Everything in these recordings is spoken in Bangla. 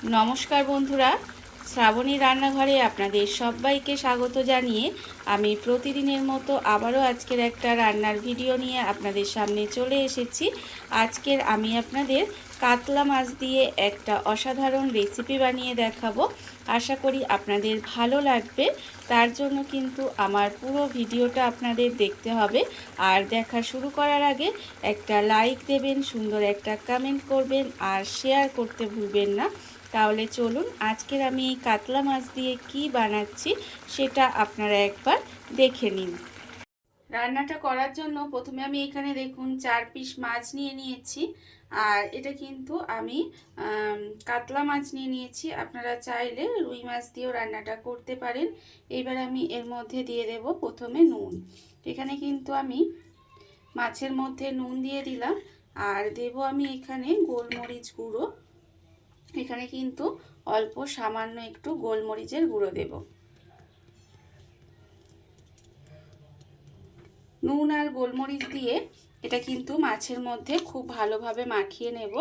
নমস্কার বন্ধুরা, শ্রাবণী রান্নাঘরে আপনাদের সবাইকে স্বাগত জানিয়ে আমি প্রতিদিনের মতো আবারও আজকের একটা রান্নার ভিডিও নিয়ে আপনাদের সামনে চলে এসেছি। আজকের আমি আপনাদের কাতলা মাছ দিয়ে একটা অসাধারণ রেসিপি বানিয়ে দেখাবো। আশা করি আপনাদের ভালো লাগবে। তার জন্য কিন্তু আমার পুরো ভিডিওটা আপনাদের দেখতে হবে। আর দেখা শুরু করার আগে একটা লাইক দেবেন, সুন্দর একটা কমেন্ট করবেন আর শেয়ার করতে ভুলবেন না। তাহলে চলুন আজকের আমি এই কাতলা মাছ দিয়ে কি বানাচ্ছি সেটা আপনারা একবার দেখে নিন। রান্নাটা করার জন্য প্রথমে আমি এখানে দেখুন 4 পিস মাছ নিয়ে নিয়েছি। আর এটা কিন্তু আমি কাতলা মাছ নিয়ে নিয়েছি। আপনারা চাইলে রুই মাছ দিয়েও রান্নাটা করতে পারেন। এবার আমি এর মধ্যে দিয়ে দেব প্রথমে নুন। এখানে কিন্তু আমি মাছের মধ্যে নুন দিয়ে দিলাম। আর দেব আমি এখানে গোলমরিচ গুঁড়ো। এখানে কিন্তু অল্প সামান্য একটু গোলমরিচের গুঁড়ো দেব। নুন আর গোলমরিচ দিয়ে এটা কিন্তু মাছের মধ্যে খুব ভালোভাবে মাখিয়ে নেব।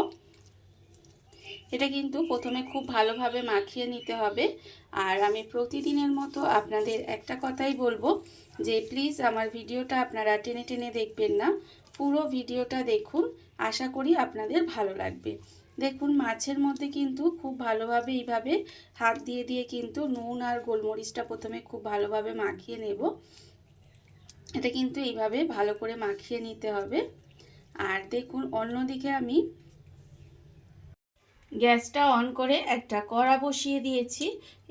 এটা কিন্তু প্রথমে খুব ভালোভাবে মাখিয়ে নিতে হবে। আর আমি প্রতিদিনের মতো আপনাদের একটা কথাই বলবো যে প্লিজ আমার ভিডিওটা আপনারা টেনে টেনে দেখবেন না, পুরো ভিডিওটা দেখুন। আশা করি আপনাদের ভালো লাগবে। দেখুন মাছের মধ্যে কিন্তু খুব ভালোভাবে এইভাবে হাত দিয়ে দিয়ে কিন্তু নুন আর গোলমরিচটা প্রথমে খুব ভালোভাবে মাখিয়ে নেব। এটা কিন্তু এইভাবে ভালো করে মাখিয়ে নিতে হবে। আর দেখুন অন্যদিকে আমি গ্যাসটা অন করে একটা কড়া বসিয়ে দিয়েছি।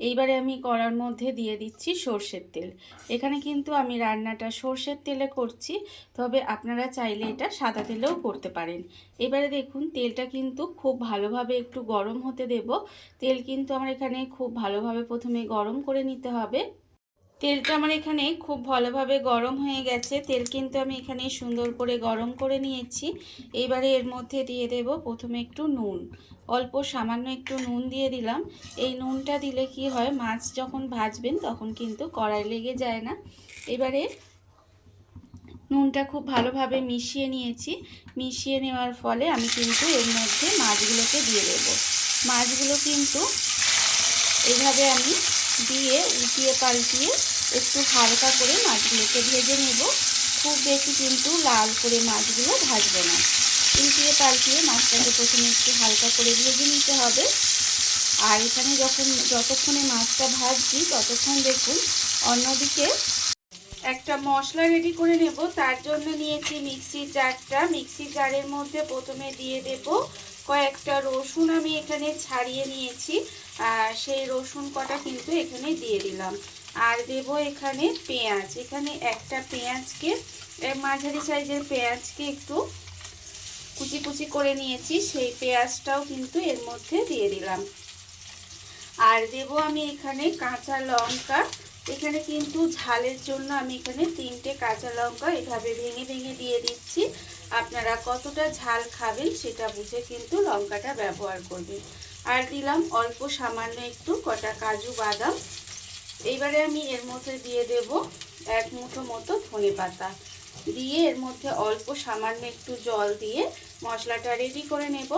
এইবারে আমি কড়ার মধ্যে দিয়ে দিচ্ছি সর্ষের তেল। এখানে কিন্তু আমি রান্নাটা সর্ষের তেলে করছি, তবে আপনারা চাইলে এটা সাদা তেলেও করতে পারেন। এবারে দেখুন তেলটা কিন্তু খুব ভালোভাবে একটু গরম হতে দেব। তেল কিন্তু আমার এখানে খুব ভালোভাবে প্রথমে গরম করে নিতে হবে। তেলটা আমার এখানে খুব ভালোভাবে গরম হয়ে গেছে। তেল কিন্তু আমি এখানে সুন্দর করে গরম করে নিয়েছি। এইবারে এর মধ্যে দিয়ে দেব প্রথমে একটু নুন, অল্প সামান্য একটু নুন দিয়ে দিলাম। এই নুনটা দিলে কি হয়, মাছ যখন ভাজবেন তখন কিন্তু কড়াই লেগে যায় না। এবারে নুনটা খুব ভালোভাবে মিশিয়ে নিয়েছি। মিশিয়ে নেওয়ার ফলে আমি কিন্তু এর মধ্যে মাছগুলোকে দিয়ে দেব। মাছগুলো কিন্তু এইভাবে আমি দিয়ে উল্টিয়ে পাল্টিয়ে একটু হালকা করে মাছগুলোকে ভেজে নেব। খুব বেশি কিন্তু লাল করে মাছগুলো ভাজবো না। উল্টিয়ে পাল্টিয়ে মাছটাকে প্রথমে একটু হালকা করে ভেজে নিতে হবে। আর এখানে যতক্ষণে মাছটা ভাজছি ততক্ষণ দেখুন অন্যদিকে একটা মশলা রেডি করে নেব। তার জন্য নিয়েছি মিক্সির জারটা। মিক্সির জারের মধ্যে প্রথমে দিয়ে দেব কয়েকটা রসুন। আমি এখানে ছাড়িয়ে নিয়েছি, আর সেই রসুন কটা কিন্তু এখানে দিয়ে দিলাম। আর দেব এখানে পেঁয়াজ। এখানে একটা পেঁয়াজকে, মাঝারি সাইজের পেঁয়াজকে একটু কুচি কুচি করে নিয়েছি, সেই পেঁয়াজটাও কিন্তু এর মধ্যে দিয়ে দিলাম। আর দেব আমি এখানে কাঁচা লঙ্কা। এখানে কিন্তু ঝালের জন্য আমি এখানে 3টে কাঁচা লঙ্কা এভাবে ভেঙে ভেঙে দিয়ে দিচ্ছি। আপনারা কতটা ঝাল খাবেন সেটা বুঝে কিন্তু লঙ্কাটা ব্যবহার করবেন। আর দিলাম অল্প সামান্য একটু কটা কাজু বাদাম। এইবারে আমি এর মধ্যে দিয়ে দেব 1 মুঠো মতো ধনেপাতা। দিয়ে এর মধ্যে অল্প সামান্য একটু জল দিয়ে মশলাটা রেডি করে নেব।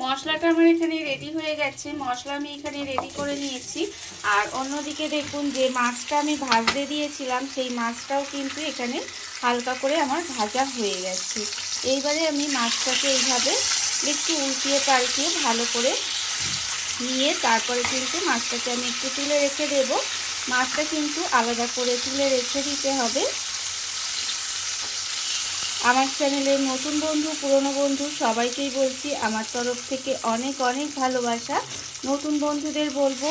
মশলাটা আমার এখানে রেডি হয়ে গেছে। মশলা আমি এখানে রেডি করে নিয়েছি। আর অন্যদিকে দেখুন যে মাছটা আমি ভাজতে দিয়েছিলাম সেই মাছটাও কিন্তু এখানে হালকা করে আমার ভাজা হয়ে গেছে। এইবারে আমি মাছটাকে এইভাবে একটু উল্টিয়ে পাল্টিয়ে ভালো করে নিয়ে তারপরে কিন্তু মাছটাকে আমি একটু তুলে রেখে দেব। মাছটা কিন্তু আলাদা করে তুলে রেখে দিতে হবে। আমার চ্যানেলের নতুন বন্ধু পুরনো বন্ধু সবাইকেই বলছি আমার তরফ থেকে অনেক অনেক ভালোবাসা। নতুন বন্ধুদের বলবো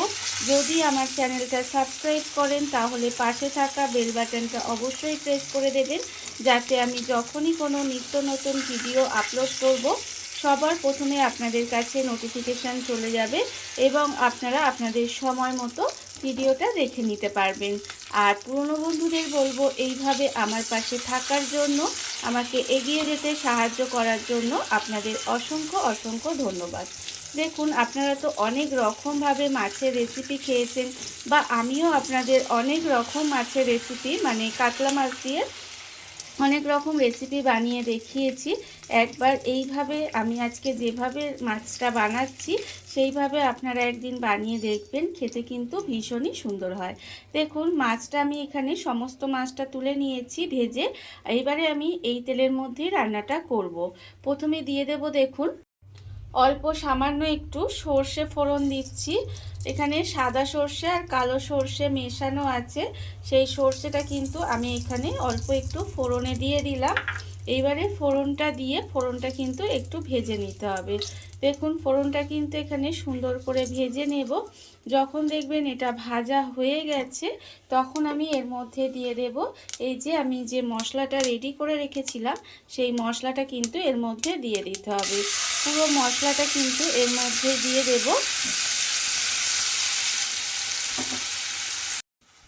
যদি আমার চ্যানেলটা সাবস্ক্রাইব করেন তাহলে পাশে থাকা বেল বাটনটা অবশ্যই প্রেস করে দেবেন, যাতে আমি যখনই কোনো নিত্য নতুন ভিডিও আপলোড করব সবার প্রথমে আপনাদের কাছে নোটিফিকেশান চলে যাবে এবং আপনারা আপনাদের সময় মতো ভিডিওটা দেখে নিতে পারবেন। আর পুরনো বন্ধুদের বলবো এইভাবে আমার পাশে থাকার জন্য, আমাকে এগিয়ে যেতে সাহায্য করার জন্য আপনাদের অসংখ্য অসংখ্য ধন্যবাদ। দেখুন আপনারা তো অনেক রকমভাবে মাছের রেসিপি খেয়েছেন, বা আমিও আপনাদের অনেক রকম মাছের রেসিপি মানে কাতলা মাছ দিয়ে অনেক রকম রেসিপি বানিয়ে দেখিয়েছি। একবার এইভাবে আমি আজকে যেভাবে মাছটা বানাচ্ছি সেইভাবে আপনারা একদিন বানিয়ে দেখবেন, খেতে কিন্তু ভীষণই সুন্দর হয়। দেখুন মাছটা আমি এখানে সমস্ত মাছটা তুলে নিয়েছি ভেজে। এইবারে আমি এই তেলের মধ্যেই রান্নাটা করব। প্রথমে দিয়ে দেব দেখুন অল্প সামান্য একটু সর্ষে ফোড়ন দিচ্ছি। এখানে সাদা সর্ষে আর কালো সর্ষে মেশানো আছে, সেই সর্ষেটা কিন্তু আমি এখানে অল্প একটু ফোড়নে দিয়ে দিলাম। এইবারে ফোড়নটা কিন্তু একটু ভেজে নিতে হবে। দেখুন ফোড়নটা কিন্তু এখানে সুন্দর করে ভেজে নেব। যখন দেখবেন এটা ভাজা হয়ে গেছে তখন আমি এর মধ্যে দিয়ে দেব এই যে আমি যে মশলাটা রেডি করে রেখেছিলাম, সেই মশলাটা কিন্তু এর মধ্যে দিয়ে দিতে হবে। পুরো মশলাটা কিন্তু এর মধ্যে দিয়ে দেব।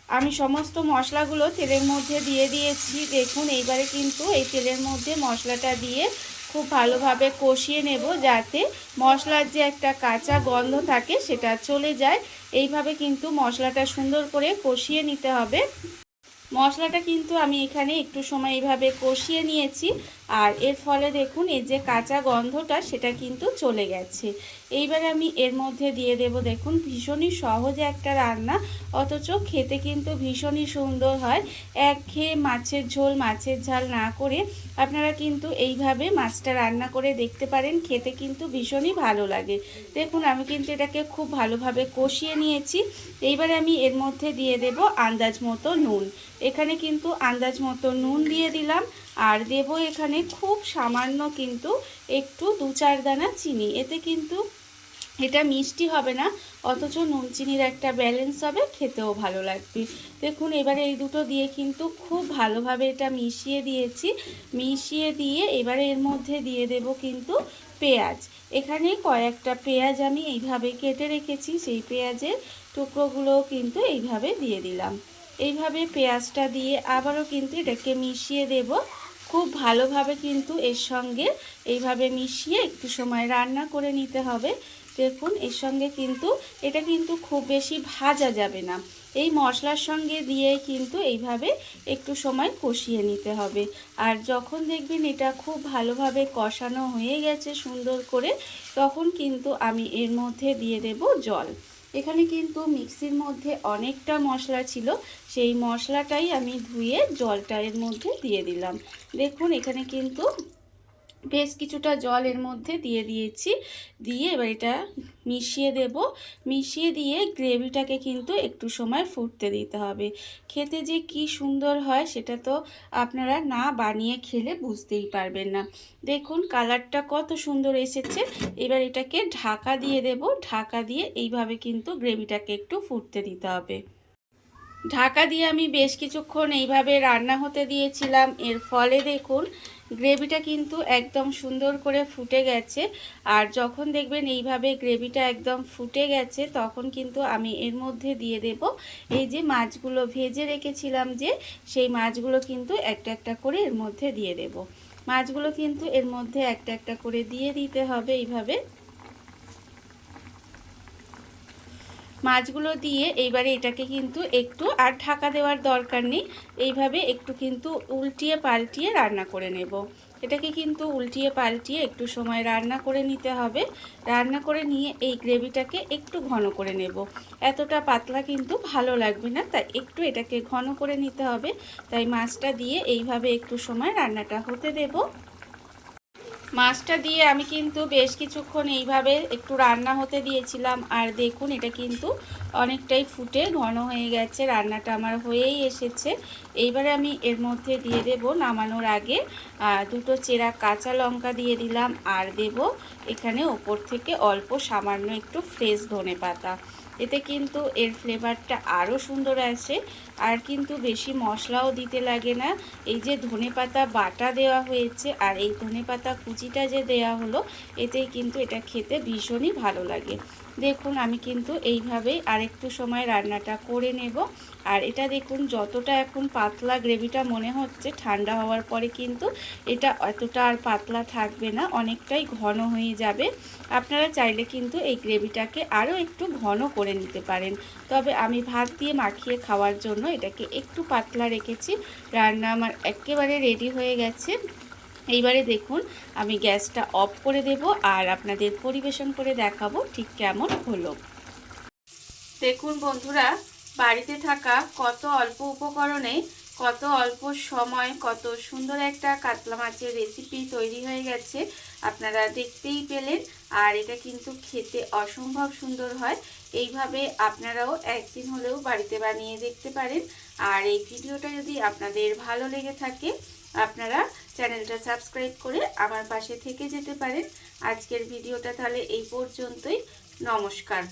আমি সমস্ত মশলাগুলো তেলের মধ্যে দিয়ে দিয়েছি। দেখুন এইবারে কিন্তু এই তেলের মধ্যে মশলাটা দিয়ে খুব ভালোভাবে কষিয়ে নেব, যাতে মশলার যে একটা কাঁচা গন্ধ থাকে সেটা চলে যায়। এইভাবে কিন্তু মশলাটা সুন্দর করে কষিয়ে নিতে হবে। মশলাটা কিন্তু আমি এখানে একটু সময় এইভাবে কষিয়ে নিয়েছি, আর এর ফলে দেখুন এই যে কাঁচা গন্ধটা সেটা কিন্তু চলে গেছে। এইবারে আমি এর মধ্যে দিয়ে দেব দেখুন ভীষণই সহজ একটা রান্না, অথচ খেতে কিন্তু ভীষণই সুন্দর হয়। একঘেয়ে মাছের ঝোল মাছের ঝাল না করে আপনারা কিন্তু এইভাবে মাছটা রান্না করে দেখতে পারেন, খেতে কিন্তু ভীষণই ভালো লাগে। দেখুন আমি কিন্তু এটাকে খুব ভালোভাবে কষিয়ে নিয়েছি। এইবারে আমি এর মধ্যে দিয়ে দেব আন্দাজ মতো নুন। এখানে কিন্তু আন্দাজ মতো নুন দিয়ে দিলাম, আর দেব এখানে খুব সামান্য কিন্তু একটু 2-4 দানা চিনি। এতে কিন্তু এটা মিষ্টি হবে না, অথচ নুন চিনির একটা ব্যালেন্স হবে, খেতেও ভালো লাগবে। দেখুন এবারে এই দুটো দিয়ে কিন্তু খুব ভালোভাবে এটা মিশিয়ে দিয়েছি। মিশিয়ে দিয়ে এবারে এর মধ্যে দিয়ে দেব কিন্তু পেঁয়াজ। এখানে কয়েকটা পেঁয়াজ আমি এইভাবে কেটে রেখেছি, সেই পেঁয়াজের টুকরোগুলোও কিন্তু এইভাবে দিয়ে দিলাম। এইভাবে পেঁয়াজটা দিয়ে আবারও কিন্তু এটাকে মিশিয়ে দেব। খুব ভালোভাবে কিন্তু এর সঙ্গে এইভাবে মিশিয়ে একটু সময় রান্না করে নিতে হবে। দেখুন এর সঙ্গে কিন্তু এটা কিন্তু খুব বেশি ভাজা যাবে না, এই মশলার সঙ্গে দিয়ে কিন্তু এইভাবে একটু সময় কষিয়ে নিতে হবে। আর যখন দেখবেন এটা খুব ভালোভাবে কষানো হয়ে গেছে সুন্দর করে, তখন কিন্তু আমি এর মধ্যে দিয়ে দেব জল। এখানে কিন্তু মিক্সির মধ্যে অনেকটা মশলা ছিল, সেই মশলাটাই আমি ধুয়ে জলটা এর মধ্যে দিয়ে দিলাম। দেখুন এখানে কিন্তু বেশ কিছুটা জল এর মধ্যে দিয়ে দিয়েছি। দিয়ে এবার এটা মিশিয়ে দেব। মিশিয়ে দিয়ে গ্রেভিটাকে কিন্তু একটু সময় ফুটতে দিতে হবে। খেতে যে কি সুন্দর হয় সেটা তো আপনারা না বানিয়ে খেলে বুঝতেই পারবেন না। দেখুন কালারটা কত সুন্দর এসেছে। এবার এটাকে ঢাকা দিয়ে দেব। ঢাকা দিয়ে এইভাবে কিন্তু গ্রেভিটাকে একটু ফুটতে দিতে হবে। ঢাকা দিয়ে আমি বেশ কিছুক্ষণ এইভাবে রান্না হতে দিয়েছিলাম। এর ফলে দেখুন গ্রেভিটা কিন্তু একদম সুন্দর করে ফুটে গেছে। আর যখন দেখবেন এইভাবে গ্রেভিটা একদম ফুটে গেছে, তখন কিন্তু আমি এর মধ্যে দিয়ে দেব এই যে মাছগুলো ভেজে রেখেছিলাম, যে সেই মাছগুলো কিন্তু একটা একটা করে এর মধ্যে দিয়ে দেব। মাছগুলো কিন্তু এর মধ্যে একটা একটা করে দিয়ে দিতে হবে। এইভাবে মাছগুলো দিয়ে এইবারে এটাকে কিন্তু একটু আর ঢাকা দেওয়ার দরকার নেই, এইভাবে একটু কিন্তু উল্টিয়ে পাল্টিয়ে রান্না করে নেব। এটাকে কিন্তু উল্টিয়ে পাল্টিয়ে একটু সময় রান্না করে নিতে হবে। রান্না করে নিয়ে এই গ্রেভিটাকে একটু ঘন করে নেব। এতটা পাতলা কিন্তু ভালো লাগবে না, তাই একটু এটাকে ঘন করে নিতে হবে। তাই মাছটা দিয়ে এইভাবে একটু সময় রান্নাটা হতে দেব। মাছটা দিয়ে আমি কিন্তু বেশ কিছুক্ষণ এইভাবে একটু রান্না হতে দিয়েছিলাম। আর দেখুন এটা কিন্তু অনেকটাই ফুটে ঘন হয়ে গেছে, রান্নাটা আমার হয়েই এসেছে। এইবারে আমি এর মধ্যে দিয়ে দেব নামানোর আগে দুটো চেরা কাঁচা লঙ্কা দিয়ে দিলাম, আর দেব এখানে ওপর থেকে অল্প সামান্য একটু ফ্রেশ ধনেপাতা। এতে কিন্তু এর ফ্লেভারটা আরও সুন্দর আসে। আর কিন্তু বেশি মশলাও দিতে লাগে না। এই যে ধনেপাতা বাটা দেওয়া হয়েছে আর এই ধনেপাতা কুচিটা যে দেওয়া হলো, এতেই কিন্তু এটা খেতে ভীষণই ভালো লাগে। দেখুন আমি কিন্তু এইভাবেই আরেকটু সময় রান্নাটা করে নেব। আর এটা দেখুন যতটা এখন পাতলা গ্রেভিটা মনে হচ্ছে, ঠান্ডা হওয়ার পরে কিন্তু এটা এতটা আর পাতলা থাকবে না, অনেকটাই ঘন হয়ে যাবে। আপনারা চাইলে কিন্তু এই গ্রেভিটাকে আরও একটু ঘন করে নিতে পারেন। তবে আমি ভাত দিয়ে মাখিয়ে খাওয়ার জন্য এটাকে একটু পাতলা রেখেছি। রান্না আমার একেবারে রেডি হয়ে গেছে। এইবারে দেখুন আমি গ্যাসটা অফ করে দেব আর আপনাদের পরিবেশন করে দেখাবো ঠিক কেমন হলো। দেখুন বন্ধুরা, বাড়িতে থাকা কত অল্প উপকরণে কত অল্প সময় কত সুন্দর একটা কাতলা মাছের রেসিপি তৈরি হয়ে গেছে, আপনারা দেখতেই পেলেন। আর এটা কিন্তু খেতে অসম্ভব সুন্দর হয়। এইভাবে আপনারাও একদিন হলেও বাড়িতে বানিয়ে দেখতে পারেন। আর এই ভিডিওটা যদি আপনাদের ভালো লেগে থাকে, আপনারা চ্যানেলটা সাবস্ক্রাইব করে আমার পাশে থেকে যেতে পারেন। আজকের ভিডিওটা তাহলে এই পর্যন্তই। নমস্কার।